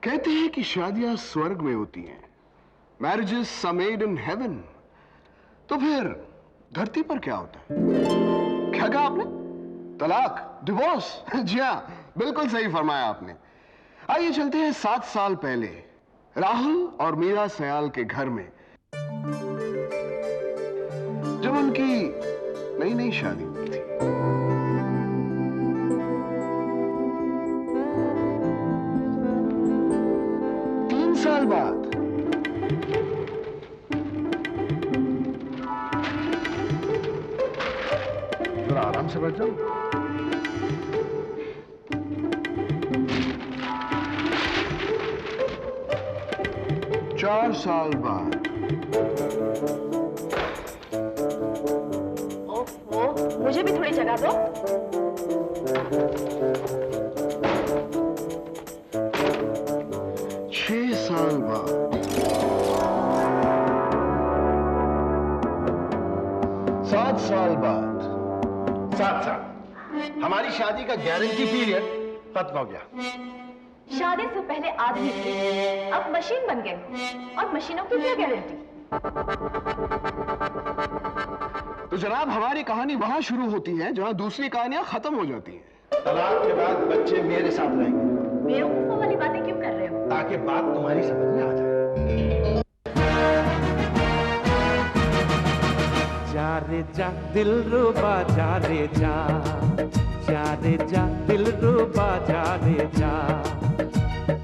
कहते हैं कि शादियां स्वर्ग में होती हैं, marriages are made in heaven. तो फिर धरती पर क्या होता है? क्या कहा आपने? तलाक, डिवोर्स? जी हाँ, बिल्कुल सही फरमाया आपने। आइए चलते हैं 7 साल पहले राहुल और मीरा सयाल के घर में, जब उनकी नई नई शादी हुई थी। साल बाद जरा आराम से बैठ जाओ। 4 साल बाद ओह, मुझे भी थोड़ी जगह दो। 6 साल बाद 7 साल बाद 7 साल। हमारी शादी का गारंटी पीरियड खत्म हो गया। शादी से पहले आदमी थे, अब मशीन बन गए, और मशीनों की क्या गारंटी? तो जनाब, हमारी कहानी वहां शुरू होती है जहां दूसरी कहानियां खत्म हो जाती हैं। तलाक के बाद बच्चे मेरे साथ रहेंगे। बेवकूफों वाली बातें क्यों कर रहे हो? ताकि बात तुम्हारी समझ में आ जाए। जा रे जा दिलरुबा जा रे जा, जा रे जा दिलरुबा जा रे जा।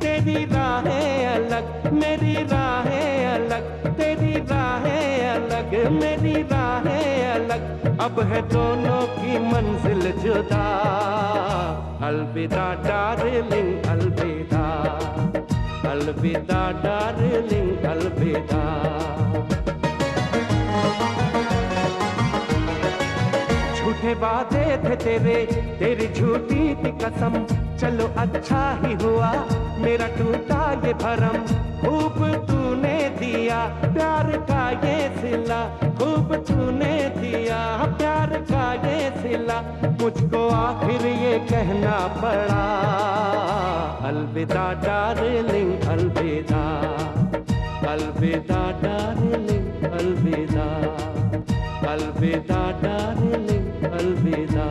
तेरी राहें अलग मेरी राहें अलग, तेरी राहें अलग मेरी राहें अलग, अब है दोनों की मंजिल जुदा। अलविदा डार्लिंग अलविदा, अलविदा डार्लिंग अलविदा। झूठे वादे थे तेरे, तेरी झूठी थी कसम, चलो अच्छा ही हुआ मेरा टूटा ये भरम। खूब तूने दिया प्यार का ये सिला, खूब तूने दिया प्यार का ये सिला, मुझको आखिर ये कहना पड़ा। अलविदा डार्लिंग अलविदा, अलविदा डार्लिंग अलविदा, अलविदा डार्लिंग अलविदा।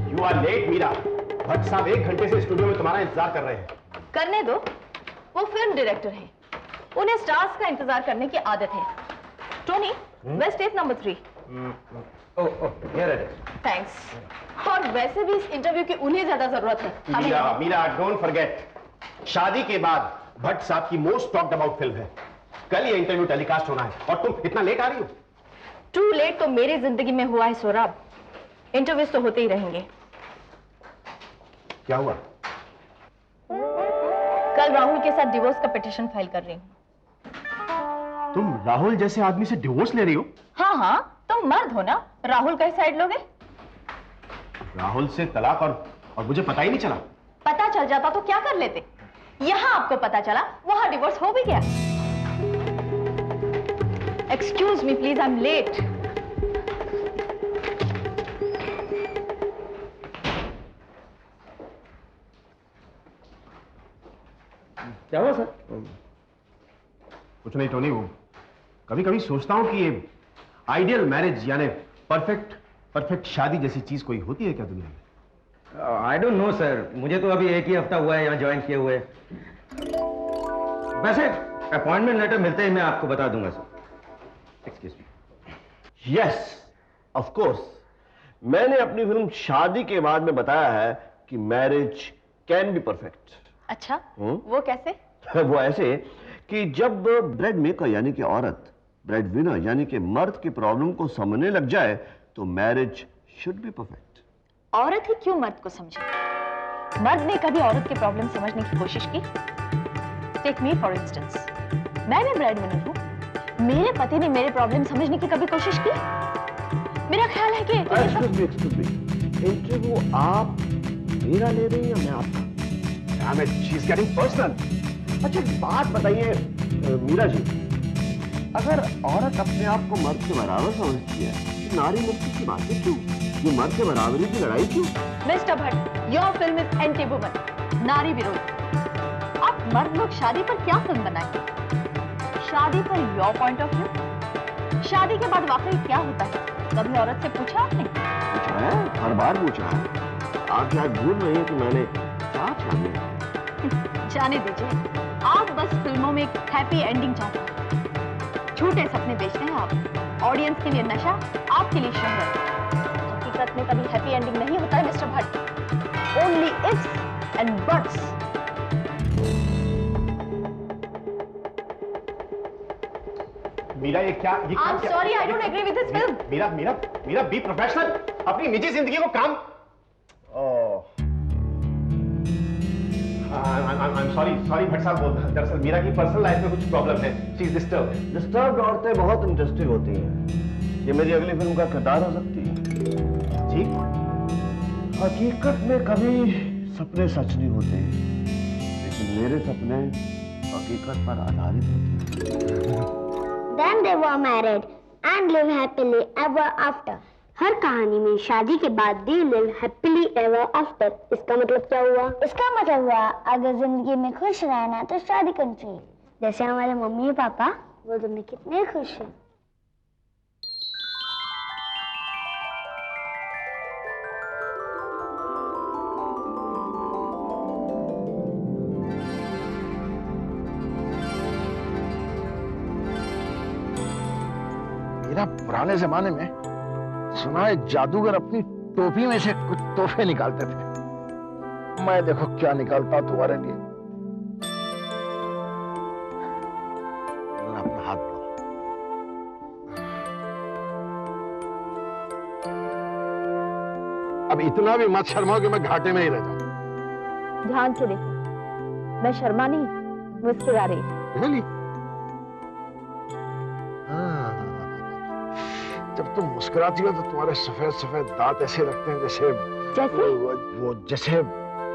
You are late, Meera. Bhatt साहब 1 घंटे से स्टूडियो में तुम्हारा इंतजार कर रहे हैं। करने दो, वो फिल्म डायरेक्टर हैं, उन्हें स्टार्स का इंतजार करने की आदत है। Tony, west 8 number 3। Here it is. Thanks. और वैसे भी इस इंटरव्यू की उन्हें ज्यादा जरूरत है। मीरा, डोंट फॉरगेट, शादी के बाद भट्ट साहब की मोस्ट टॉक्ड अबाउट फिल्म है। कल ये इंटरव्यू टेलीकास्ट होना है और तुम इतना लेट आ रही हो। टू लेट तो मेरी जिंदगी में हुआ है सोराब, इंटरव्यूज तो होते ही रहेंगे। क्या हुआ? कल राहुल के साथ डिवोर्स का पिटीशन फाइल कर रही हूँ। तुम राहुल जैसे आदमी से डिवोर्स ले रही हो? हाँ हाँ, तुम मर्द हो ना, राहुल का ही साइड लोगे? राहुल से तलाक और मुझे पता ही नहीं चला। पता चल जाता तो क्या कर लेते? यहाँ आपको पता चला, वहां डिवोर्स हो भी गया। Excuse me please, I am late. क्या हुआ सर? कुछ नहीं टोनी, वो कभी कभी सोचता हूं कि ये आइडियल मैरिज यानी परफेक्ट शादी जैसी चीज कोई होती है क्या दुनिया में? आई डोंट नो सर, मुझे तो अभी 1 ही हफ्ता हुआ है यहाँ ज्वाइन किए हुए। वैसे अपॉइंटमेंट लेटर मिलते ही मैं आपको बता दूंगा sir. Excuse me. Yes of course, मैंने अपनी फिल्म शादी के बाद में बताया है कि मैरिज कैन बी परफेक्ट। अच्छा, वो कैसे? वो ऐसे कि जब ब्रेड मेकर यानी कि औरत ब्रेड विनर यानी कि मर्द की प्रॉब्लम को समझने लग जाए तो मैरिज शुड बी परफेक्ट। औरत ही क्यों मर्द को समझे? मर्द ने कभी औरत की प्रॉब्लम समझने की कोशिश की? टेक मी फॉर इंस्टेंस, मैं भी ब्रेड विनर हूं, मेरे पति ने मेरी प्रॉब्लम समझने की कभी कोशिश की? मेरा ख्याल है कि एक्सक्यूज मी, इंटरव्यू आप मेरा ले रही हैं या मैं आपका? Damn it, she's getting personal. अच्छा बात बताइए मीरा जी, अगर औरत अपने आप को मर्द के बराबर समझती है तो नारी मुक्ति की बातें क्यों? ये मर्द के बराबरी की लड़ाई क्यों? Mister Bhatt, your film is anti woman, नारी विरोधी। आप मर्द लोग शादी पर क्या फिल्म बनाएंगे? शादी per your point of view. शादी के बाद वाकई क्या होता है, कभी औरत से पूछा आपने? पूछा है, हर बार पूछा है। आप शायद भूल रही हैं कि मैंने साफ शादी जाने दीजिए, आप बस फिल्मों में एक हैप्पी एंडिंग चाहते हैं, झूठे सपने बेचते हैं आप। ऑडियंस के लिए नशा, आपके लिए शोहरत। हकीकत में कभी हैप्पी एंडिंग नहीं होता है mister Bhatt, only ifs and buts. Meera ये क्या? I'm sorry, I don't agree with this film. Meera be professional, अपनी निजी जिंदगी को काम। I'm sorry भट्ट साहब, दरअसल मीरा की पर्सनल लाइफ में कुछ प्रॉब्लम है, शी इज डिस्टर्ब्ड। डिस्टर्ब्ड औरतें बहुत इंटरेस्टिंग होती हैं। ये मेरी अगली फिल्म का किरदार हो सकती है। जी? हकीकत में कभी सपने सच नहीं होते, लेकिन मेरे सपने हकीकत पर आधारित होते हैं। Then they were married and live happily ever after. हर कहानी में शादी के बाद they live happily ever after। इसका मतलब क्या हुआ? इसका मतलब हुआ अगर जिंदगी में खुश रहना तो शादी करनी चाहिए। जैसे हमारे मम्मी पापा, वो तुम्हें कितने खुश हैं। मेरा पुराने जमाने में सुना है जादूगर अपनी टोपी में से कुछ तोहफे निकालते थे। मैं देखो क्या निकालता हूं तुम्हारे लिए। अपना हाथ लो। अब इतना भी मत शर्माओ कि मैं घाटे में ही रह जाऊं। ध्यान से देखो, मैं शर्मा नहीं, मुस्कुरा रही हूँ। Really? जब तुम मुस्कुराती हो तो तुम्हारे सफेद सफेद दांत ऐसे लगते हैं जैसे वो जैसे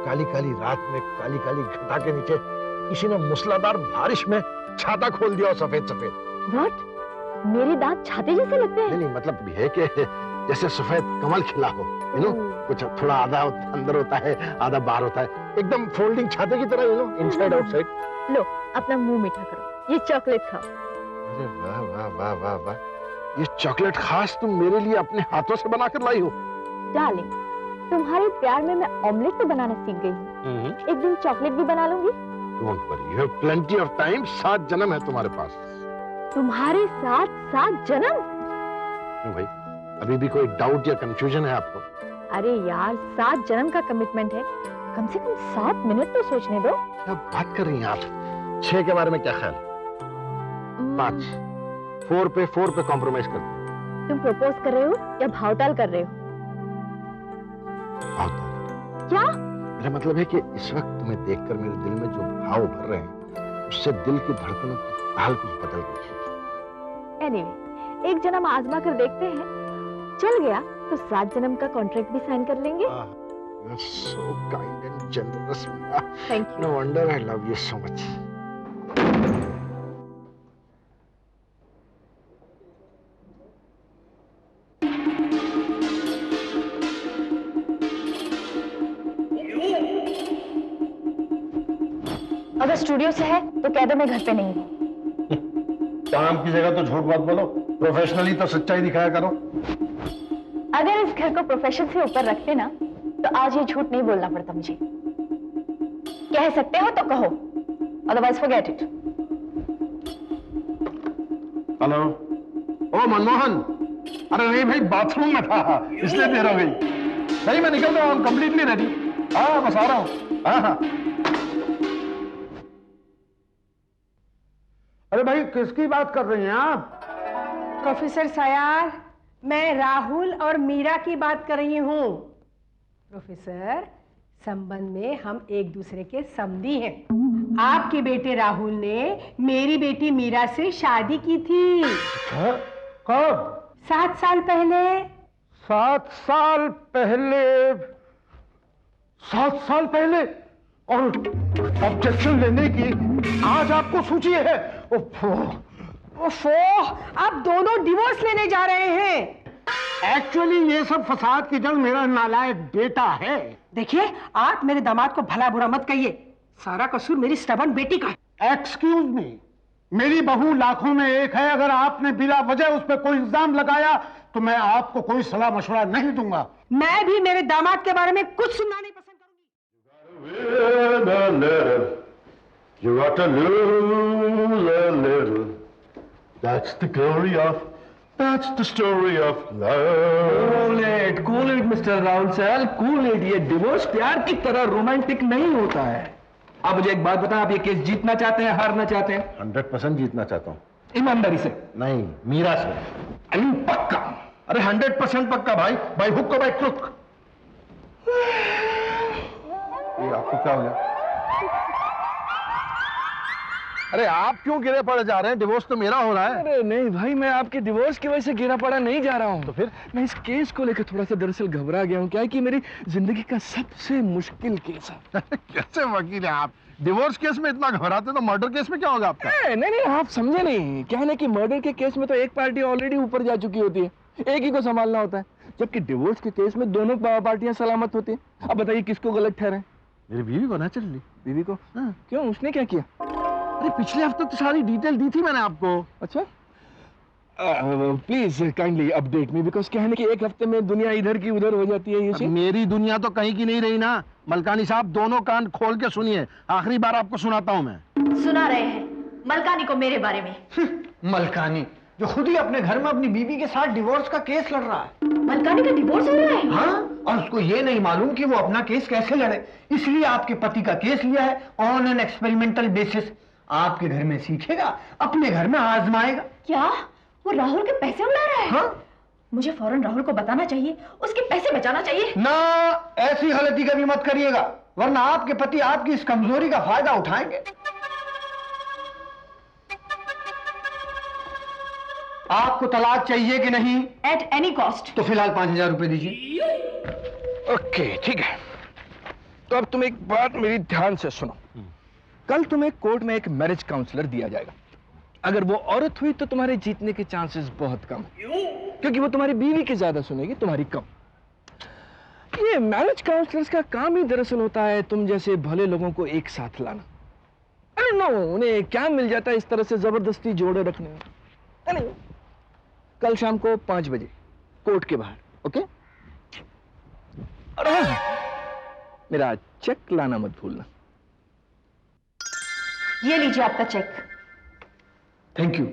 काली काली रात में काली काली घटा के नीचे किसी ने मूसलाधार बारिश में छाता खोल दिया हो सफेद सफेद। What? मेरे दांत छाते जैसे लगते हैं? नहीं मतलब है कि जैसे सफेद कमल खिला हो, यू नो, कुछ थोड़ा आधा अंदर होता है आधा बाहर होता है, एकदम फोल्डिंग छाते की तरह, यू नो, इनसाइड आउटसाइड। लो अपना मुंह मीठा करो, ये चॉकलेट खाओ। अरे वाह वाह वाह वाह वाह, ये चॉकलेट खास तुम मेरे लिए अपने हाथों से बनाकर लाई हो। डार्लिंग, तुम्हारे प्यार में मैं ऑमलेट तो बनाना सीख गई हूँ, एक दिन चॉकलेट भी बना लूंगी। Don't worry, you have plenty of time. 7 जन्म है तुम्हारे पास। तुम्हारे साथ 7 जन्म? क्यों भाई, अभी भी कोई डाउट या कंफ्यूजन है आपको? अरे यार, 7 जन्म का कमिटमेंट है, कम से कम 7 मिनट तो सोचने दो। क्या बात कर रही हैं आप? 6 के बारे में क्या ख्याल? 5, 4 पे कॉम्प्रोमाइज कर दो। तुम प्रपोज कर रहे हो या भावताल कर रहे हो? भावताल। क्या? मेरा मतलब है कि इस वक्त तुम्हें देखकर मेरे दिल में जो भाव भर रहे हैं उससे दिल की धड़कनों की ताल कुछ बदल गई है। एनीवे, एक जन्म आजमा कर देखते हैं, चल गया तो 7 जन्म का कॉन्ट्रैक्ट भी साइन कर लेंगे। You are so kind and generous, Meera. Thank you. No wonder I love you so much. अगर स्टूडियो से है तो कह दो मैं घर पे नहीं हूँ। काम की जगह तो झूठ मत बोलो, प्रोफेशनली तो सच्चाई दिखाया करो। अगर इस घर को प्रोफेशन से ऊपर रखते ना तो आज ये झूठ नहीं बोलना पड़ता मुझे। कह सकते हो तो कहो, अदरवाइज फॉरगेट इट। हेलो। ओ मनमोहन, अरे नहीं भाई, बाथरूम में था इसलिए देर हो गई। नहीं मैं निकल रहा हूँ, कंप्लीटली रेडी। हाँ बस आ रहा हूँ। हाँ। अरे भाई किसकी बात कर रही हैं आप? प्रोफेसर सयार, मैं राहुल और मीरा की बात कर रही हूँ। प्रोफेसर, संबंध में हम एक दूसरे के समधी हैं। आपके बेटे राहुल ने मेरी बेटी मीरा से शादी की थी। कब? 7 साल पहले। 7 साल पहले, 7 साल पहले, और ऑब्जेक्शन लेने की आज आपको सूची है। ओफो, आप दोनों डिवोर्स लेने जा रहे हैं। एक्चुअली ये सब फसाद की जड़ मेरा नालायक बेटा है। देखिए, आप मेरे दामाद को भला बुरा मत कहिए, सारा कसूर मेरी स्टबर्न बेटी का है। एक्सक्यूज मी, मेरी बहू लाखों में एक है। अगर आपने बिला वजह उस पर कोई इल्जाम लगाया तो मैं आपको कोई सलाह मशवरा नहीं दूंगा। मैं भी मेरे दामाद के बारे में कुछ सुनना नहीं पसंद करूंगी। You got to lose a little. That's the glory of, that's the story of love. Cool it mister Rahul sir, cool it. ये डिवोर्स प्यार की तरह रोमांटिक नहीं होता है। आप मुझे एक बात बताएं, आप ये केस जीतना चाहते हैं, हारना चाहते हैं? 100% जीतना चाहता हूँ। ईमानदारी से? नहीं, मीरा से। आई मीन पक्का? अरे 100% पक्का भाई, बाई हुक को बाई क्रुक। ये आपको क्या हो गया? अरे आप क्यों गिरे पड़े जा रहे हैं? डिवोर्स तो मेरा हो रहा है। अरे नहीं भाई, मैं आपके डिवोर्स की वजह से गिरा पड़ा नहीं जा रहा हूँ। तो फिर? मैं इस केस को लेकर थोड़ा सा दरअसल घबरा गया हूँ। क्या है कि मेरी जिंदगी का सबसे मुश्किल केस है। कैसे वकील हैं आप? डिवोर्स केस में इतना घबराते तो मर्डर केस में क्या होगा आपका? नहीं, आप समझे नहीं। क्या है ना कि मर्डर के केस में तो एक पार्टी ऑलरेडी ऊपर जा चुकी होती है, एक ही को संभालना होता है, जबकि डिवोर्स के केस में दोनों पार्टियां सलामत होती हैं। अब बताइए किसको गलत ठहरे? मेरी बीवी को ना चल ली। बीवी को? हाँ। क्यों, उसने क्या किया? अरे पिछले हफ्ते तो सारी डिटेल दी थी मैंने आपको। अच्छा, please kindly update me, because क्या है ना कि एक हफ्ते में दुनिया इधर की उधर हो जाती है। ये मेरी दुनिया तो कहीं की नहीं रही ना। मलकानी साहब, दोनों कान खोल के सुनिए, आखिरी बार आपको सुनाता हूँ मैं। सुना रहे हैं मलकानी को मेरे बारे में। मलकानी जो खुद ही अपने घर में अपनी बीवी के साथ डिवोर्स का केस लड़ रहा है। मलकानी का डिवोर्स हो रहा है? हाँ, और उसको ये नहीं मालूम कि वो अपना केस कैसे लड़े, इसलिए आपके पति का केस लिया है ऑन एन एक्सपेरिमेंटल बेसिस। आपके घर में सीखेगा, अपने घर में आजमाएगा। क्या वो राहुल के पैसे उड़ा रहा है? हाँ? मुझे फौरन राहुल को बताना चाहिए, उसके पैसे बचाना चाहिए। ना, ऐसी गलती कभी मत करिएगा, वरना आपके पति आपकी इस कमजोरी का फायदा उठाएंगे। आपको तलाक चाहिए कि नहीं? At any cost. तो फिलहाल 5,000 रुपए दीजिए। ओके, ठीक है। तो अब तुम एक बात मेरी ध्यान से सुनो। कल तुम्हें कोर्ट में एक मैरिज काउंसलर दिया जाएगा। अगर वो औरत हुई तो तुम्हारे जीतने के चांसेस बहुत कम, क्योंकि वो तुम्हारी बीवी की ज्यादा सुनेगी, तुम्हारी कम। ये मैरिज काउंसलर्स का काम ही दरअसल होता है तुम जैसे भले लोगों को एक साथ लाना। अरे नो, उन्हें क्या मिल जाता है इस तरह से जबरदस्ती जोड़े रखने में। अरे कल शाम को 5 बजे कोर्ट के बाहर, ओके? और हाँ, मेरा चेक लाना मत भूलना। ये लीजिए आपका चेक। Thank you.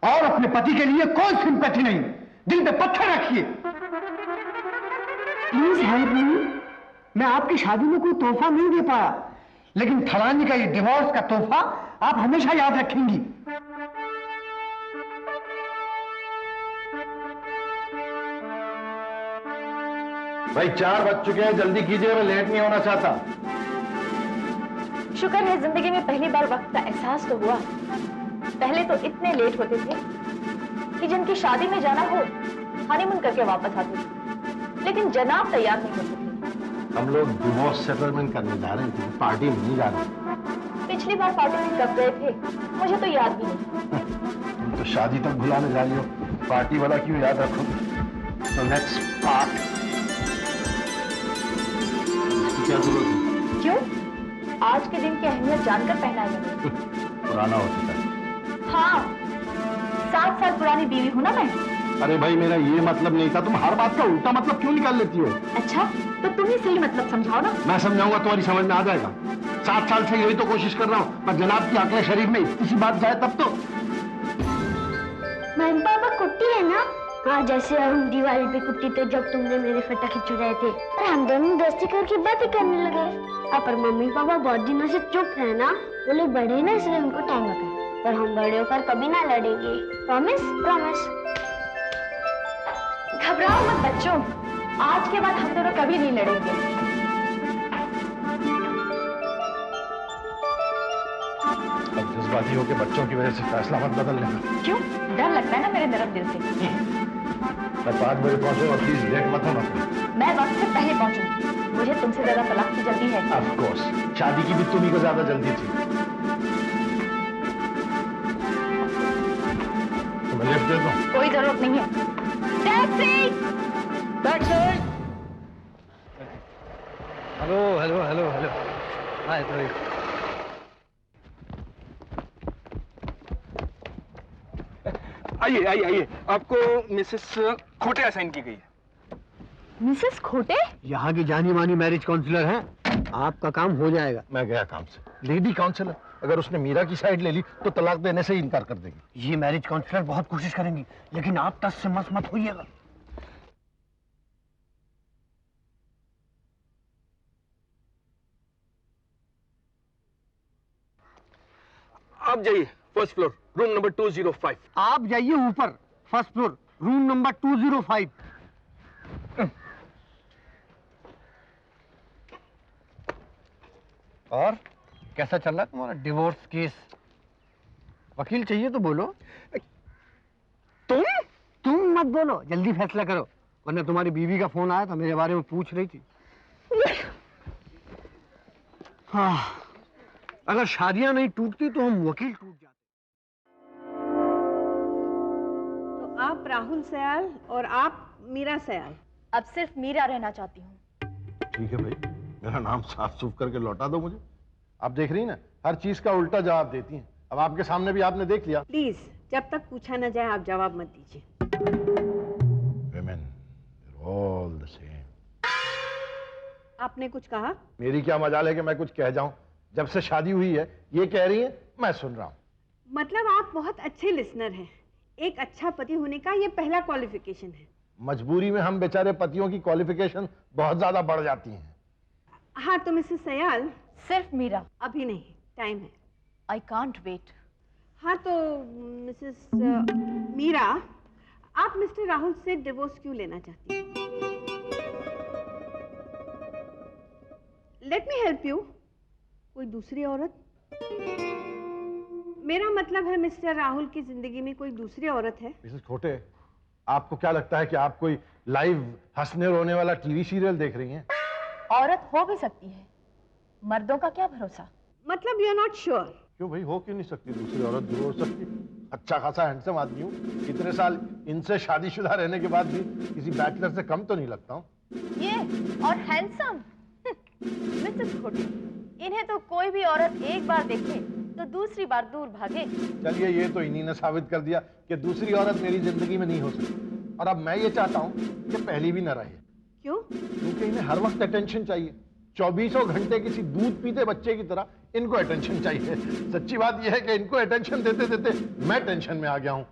और अपने पति के लिए कोई सिंपैथी नहीं, दिल पे पत्थर रखिए। Please help me. मैं आपकी शादी में कोई तोहफा नहीं दे पाया, लेकिन फलानी का ये डिवोर्स का तोहफा आप हमेशा याद रखेंगी। भाई 4 बज चुके हैं, जल्दी कीजिए, मैं लेट नहीं होना चाहता। शुक्र है जिंदगी में पहली बार वक्त का एहसास तो हुआ। पहले तो इतने लेट होते थे कि जिनकी शादी में जाना हो हनीमून करके वापस आते थे, लेकिन जनाब तैयार नहीं होते थे। हम लोग डिवोर्स सेटलमेंट करने जा रहे हैं, पार्टी में नहीं जा रहे। पिछली बार पार्टी में कब गए थे मुझे तो याद भी नहीं। तुम तो शादी तक भुलाने जा रही हो, पार्टी वाला क्यों याद रखो? तो नेक्स्ट पार्ट क्या जरूरत है? क्यों? आज के दिन की अहमियत जानकर पहना है मैंने। पुराना हो चुका है। हाँ, 7 साल पुरानी बीवी हूं ना मैं। अरे भाई, मेरा ये मतलब नहीं था। तुम हर बात का उल्टा मतलब क्यों निकाल लेती हो? अच्छा, तो तुम ही सही मतलब समझाओ ना। मैं समझाऊंगा, तुम्हारी समझ में आ जाएगा। 7 साल से यही तो कोशिश कर रहा हूँ, पर जनाब की अकल शरीफ में इतनी सी बात जाए तब तो। मम्मी पापा कुट्टी है ना? हाँ, जैसे हम दिवाली पे कुट्टी थे जब तुमने मेरे पटाखे चुराए थे, और हम दोनों दोस्ती करके बातें करने लगे। पर मम्मी पापा बहुत दिनों से चुप है ना, वो लोग बड़े ना इसलिए उनको टाइम लगा, पर हम बड़े होकर कभी ना लड़ेंगे। प्रॉमिस? प्रॉमिस। घबराओ मत बच्चों, आज के बाद हम दोनों कभी नहीं लड़ेंगे। अब जज्बाती हो के बच्चों की वजह से फैसला मत बदल लेना। क्यों? डर लगता है ना मेरे नरम दिल से। मैं 5 बजे पहुंचूंगा, प्लीज लेट मत होना। मैं वक्त से पहले पहुंचूंगी। मुझे तुमसे ज्यादा तलाक की जल्दी है। ऑफ कोर्स, शादी की भी तुम्ही को ज्यादा जल्दी थी। तुम्हें लिफ्ट दे दूं? कोई जरूरत नहीं है। Taxi! Taxi! Hello hello hello hello, hi तो आइए आइए आइए, आपको मिसेस खोटे असाइन की गई है। मिसेस खोटे? यहाँ की जानी मानी मैरिज काउंसलर हैं, आपका काम हो जाएगा। मैं गया काम से। लेडी काउंसलर अगर उसने मीरा की साइड ले ली तो तलाक देने से ही इनकार कर देगी। ये मैरिज काउंसलर बहुत कोशिश करेंगी, लेकिन आप टस से मस मत होइएगा। आप जाइए फर्स्ट फ्लोर, रूम नंबर 205। आप जाइए ऊपर, फर्स्ट फ्लोर, रूम नंबर 205। और कैसा चल रहा है तुम्हारा डिवोर्स केस? वकील चाहिए तो बोलो। तुम मत बोलो, जल्दी फैसला करो, वरना तुम्हारी बीवी का फोन आया था, मेरे बारे में पूछ रही थी। हाँ, अगर शादियां नहीं टूटती तो हम वकील टूट जाते। तो आप राहुल सयाल और आप मीरा सयाल। अब सिर्फ मीरा रहना चाहती हूँ। ठीक है भाई, मेरा नाम साफ सूफ करके लौटा दो मुझे। आप देख रही हैं ना, हर चीज का उल्टा जवाब देती हैं। अब आपके सामने भी आपने देख लिया। प्लीज, जब तक पूछा न जाए आप जवाब मत दीजिए। Women, they're all the same. आपने कुछ कहा? मेरी क्या मजाल है कि मैं कुछ कह जाऊं? जब से शादी हुई है ये कह रही है, मैं सुन रहा हूं। मतलब आप बहुत अच्छे लिसनर हैं। एक अच्छा पति होने का ये पहला क्वालिफिकेशन है। मजबूरी में हम बेचारे पतियों की क्वालिफिकेशन बहुत ज्यादा बढ़ जाती हैं। हाँ तो मिसेस सयाल। सिर्फ मीरा। अभी नहीं, टाइम है। I can't wait. हाँ तो मिसेस मीरा, आप मिस्टर राहुल से डिवोर्स क्यों लेना चाहती हैं? Let me help you. कोई दूसरी औरत? मेरा मतलब है मिस्टर राहुल की जिंदगी में कोई दूसरी औरत है? मिसेस खोटे, आपको क्या लगता है कि आप कोई लाइव हंसने रोने वाला टीवी सीरियल देख रही हैं? औरत हो भी सकती है, मर्दों का क्या भरोसा। मतलब यू आर नॉट श्योर? क्यों भाई, हो क्यों नहीं सकती? दूसरी औरत जरूर हो सकती। अच्छा खासा हैंडसम आदमी हूँ, इतने साल इनसे शादीशुदा रहने के बाद भी किसी बैचलर से कम तो नहीं लगता हूँ। ये और हैंडसम? मिसेस खोटे, इन्हें तो कोई भी औरत एक बार देखे तो दूसरी बार दूर भागे। चलिए, ये तो इन्हीं ने साबित कर दिया कि दूसरी औरत मेरी जिंदगी में नहीं हो सकती। और अब मैं ये चाहता हूँ कि पहली भी न रहे। क्यों? क्योंकि इन्हें हर वक्त अटेंशन चाहिए। 24 घंटे किसी दूध पीते बच्चे की तरह इनको अटेंशन चाहिए। सच्ची बात यह है कि इनको अटेंशन देते देते मैं टेंशन में आ गया हूँ।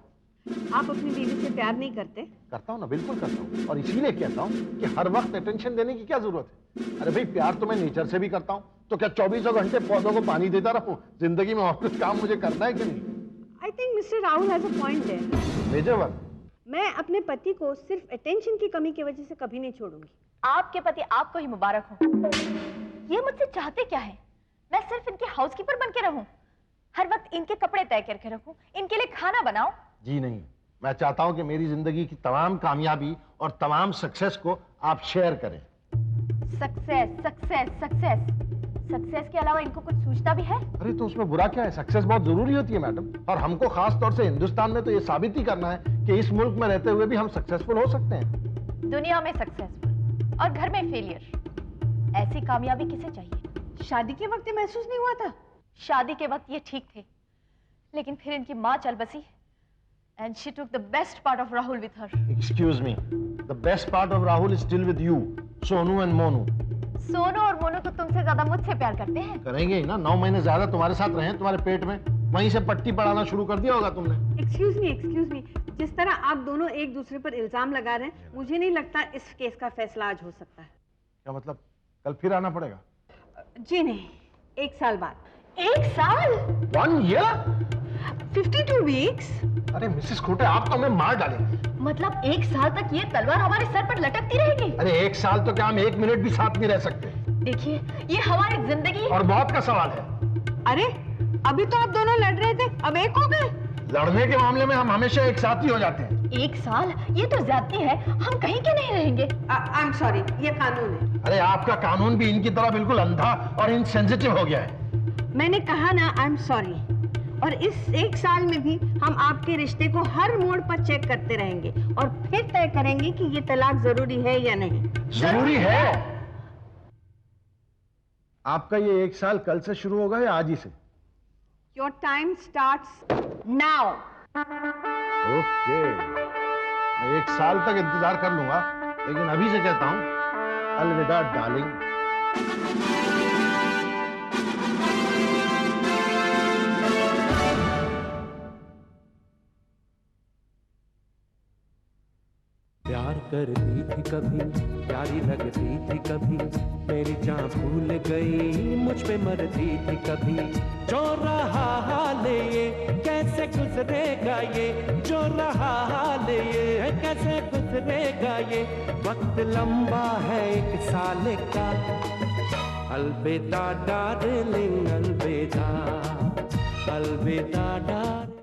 आप अपनी बीवी से प्यार नहीं करते? करता हूँ ना, बिल्कुल करता हूँ, और इसीलिए कहता हूँ कि हर वक्त अटेंशन देने की क्या जरूरत है। अरे भाई, प्यार तो मैं नेचर से भी करता हूँ, तो क्या 24 घंटे पौधों को पानी देता रहूं? जिंदगी में और कुछ काम मुझे करना है कि नहीं? I think mister Rahul has a point there. Major one. मैं अपने पति को सिर्फ अटेंशन की कमी की वजह से कभी नहीं छोड़ूंगी। आपके पति आपको ही मुबारक हो। ये मुझसे चाहते क्या है? मैं सिर्फ इनके हाउसकीपर बन के रहूं, हर वक्त इनके कपड़े तय करके रखूं, इनके लिए खाना बनाऊं? जी नहीं, मैं चाहता हूं कि मेरी जिंदगी की तमाम कामयाबी और तमाम सक्सेस को आप शेयर करें। सक्सेस सक्सेस सक्सेस सक्सेस के अलावा इनको कुछ सूझता भी है? अरे तो उसमें बुरा क्या है? सक्सेस बहुत जरूरी होती है मैडम, और हमको खास तौर से हिंदुस्तान में तो ये साबित ही करना है कि इस मुल्क में रहते हुए भी हम सक्सेसफुल हो सकते हैं। दुनिया में सक्सेसफुल और घर में फेलियर, ऐसी कामयाबी किसे चाहिए? शादी के वक्त महसूस नहीं हुआ था? शादी के वक्त ये ठीक थे, लेकिन फिर इनकी माँ चल बसी and she took the best part of Rahul with her. Excuse me, the best part of Rahul is still with you, Sonu and Monu. Sonu और मोनू तो तुमसे ज्यादा मुझसे प्यार करते हैं। करेंगे ही ना, 9 महीने ज्यादा तुम्हारे साथ रहे तुम्हारे पेट में, वहीं से पट्टी पढ़ाना शुरू कर दिया होगा तुमने। एक्सक्यूज मी, जिस तरह आप दोनों एक दूसरे पर इल्जाम लगा रहे हैं, मुझे नहीं लगता इस केस का फैसला आज हो सकता है। क्या मतलब? कल फिर आना पड़ेगा? जी नहीं, 1 साल बाद। 1 साल? 1 year? 52 वीक्स। अरे मिसेस खोटे, आप तो हमें मार डालेंगे। मतलब 1 साल तक ये तलवार हमारे सर पर लटकती रहेगी? अरे 1 साल तो क्या हम 1 मिनट भी साथ नहीं रह सकते? देखिए, ये हमारी जिंदगी और मौत का सवाल है। अरे अभी तो आप दोनों लड़ रहे थे, अब एक हो गए। लड़ने के मामले में हम हमेशा एक साथ ही हो जाते हैं। 1 साल? ये तो ज्यादती है, हम कहीं के नहीं रहेंगे। आई एम सॉरी, ये कानून है। अरे आपका कानून भी इनकी तरह बिल्कुल अंधा और इनसेंसिटिव हो गया है। मैंने कहा ना आई एम सॉरी। और इस 1 साल में भी हम आपके रिश्ते को हर मोड़ पर चेक करते रहेंगे और फिर तय करेंगे कि ये तलाक जरूरी है या नहीं। जरूरी है? आपका ये 1 साल कल से शुरू होगा या आज ही से? Your time starts now. Okay, मैं 1 साल तक इंतजार कर लूंगा, लेकिन अभी से कहता हूं अलविदा डार्लिंग। प्यार करती थी कभी, प्यारी लगती थी कभी, मेरी जान भूल गई, मुझ पे मरती थी कभी। जो रहा हाल ये कैसे गुजरेगा, ये जो रहा हाल ये कैसे गुजरेगा, ये वक्त लंबा है 1 साल का। अलविदा डार्लिंग, अलविदा, अलविदा डार्लिंग।